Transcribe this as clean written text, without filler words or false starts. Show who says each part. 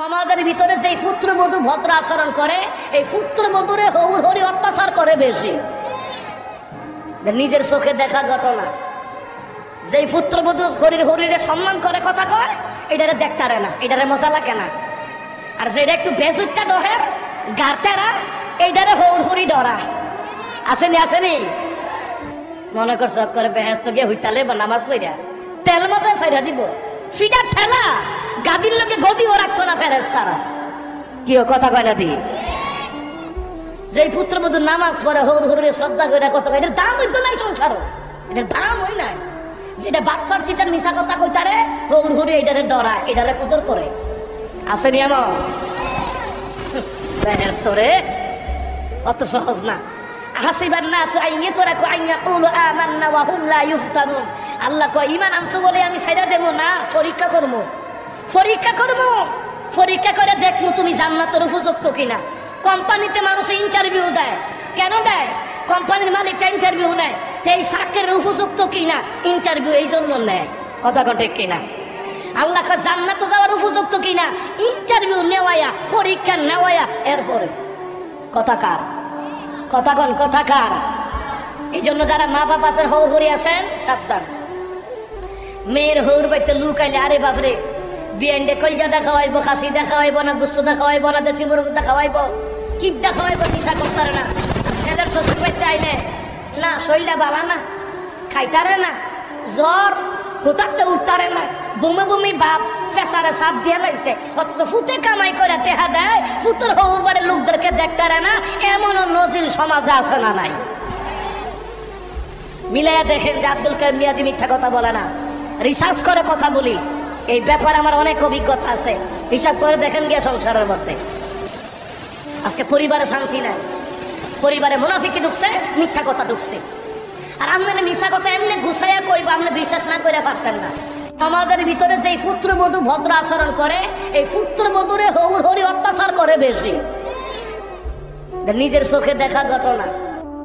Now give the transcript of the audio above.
Speaker 1: আমাদের ভিতরে যে পুত্রবধূ ভদ্র আচরণ করে, এই পুত্রবধূরে হৌর হরি অত্যাচার করে বেশি। নিজের চোখে দেখা ঘটনা, যে পুত্রবধূ হরির হরিরে সম্মান করে কথা কয়, এটারে দেখতারে না, এটারে মজা লাগে না। আর যেটা একটু বেজুটটা ডহের গারতেরা, এইটারে হৌর হরি ডরায়। আসেনি আসেনি মনে করছ করে বেহেস্ত গিয়ে হইতালে বা নামাজ পড়িয়া তেল মাঝে ছাইরা দিব, ফিডা ঠেলা গাদির লোকে গদিও রাখতো না ফেরেশতারা। কি কথা কয় না দি? যে পুত্রবধূ নামাজ পড়ে হৌর হরিরে শ্রদ্ধা করে কথা কয়, এটার দাম হইতো নাই সংসার, এটার দাম হই নাই। যেটা বাচ্চার সিটার মিশা কথা কইতারে হৌর হরি এটারে ডরায়, এটারে কদর করে। আসেনি আমার বেহেস্তরে অত সহজ না। হাসিবান নাস আইয়াতুরাকু আইয়াকুলু আমান্না ওয়া হুম লা ইফতানুন। আল্লাহ কয় ঈমান আনছো বলে আমি ছাইড়া দেব না, পরীক্ষা করব, পরীক্ষা করব, পরীক্ষা করে দেখবো তুমি জান্নাতের উপযুক্ত কিনা। কোম্পানিতে মানুষ ইন্টারভিউ দেয়, কেন দেয়? কোম্পানির মালিকটা ইন্টারভিউ নেয়, এই চাকরির উপযুক্ত কিনা ইন্টারভিউ এই জন্য নেয়। কথা ঠিক কিনা? আল্লাহ কয় জান্নাতে যাওয়ার উপযুক্ত কিনা ইন্টারভিউ নেওয়ায়া, পরীক্ষা নেওয়ায়া, এরপরে কথা কার? কথা কার? এই জন্য যারা মা বাবা আছেন হৌর হরি আছেন সাবধান। মেয়ের হৌর বাড়িতে লুক আইলে আরে বাপরে বিয়েন্ডে কলজা দেখাওয়াইব, খাসি দেখাওয়াইব না, গুস্ত দেখাওয়াইব না, দেশি মুরগ দেখাওয়াইব, কিট দেখাওয়াইব, নিশা করতারে না। ছেলের শ্বশুর বাড়িতে আইলে না, শরীরটা বালা না, খাইতারে না, জ্বর হুতাতে উঠতারে না, বমি বমি বাপ ফেসারে সাপ দিয়ে লাইছে, অথচ ফুতে কামাই করে টেহা দেয়, ফুতুর হৌর বাড়ির লোকদেরকে দেখতারে না। এমন নজির সমাজে আছে না নাই? মিলাইয়া দেখেন যে আব্দুল কাইয়ুম মিয়াজি মিথ্যা কথা বলে না, রিসার্চ করে কথা বলি। এই ব্যাপারে আমার অনেক অভিজ্ঞতা আছে, হিসাব করে দেখেন গিয়ে সংসারের মধ্যে। আজকে পরিবারে শান্তি নাই, পরিবারে মুনাফিকি ঢুকছে, মিথ্যা কথা ঢুকছে। আর আপনার মিথ্যা কথা এমনি গুছাইয়া কইব, আপনি বিশ্বাস না করে পারতেন না। আমাদের ভিতরে যে পুত্রবধূ ভদ্র আচরণ করে, এই পুত্রবধূরে হৌর হরি অত্যাচার করে বেশি। নিজের চোখে দেখা ঘটনা।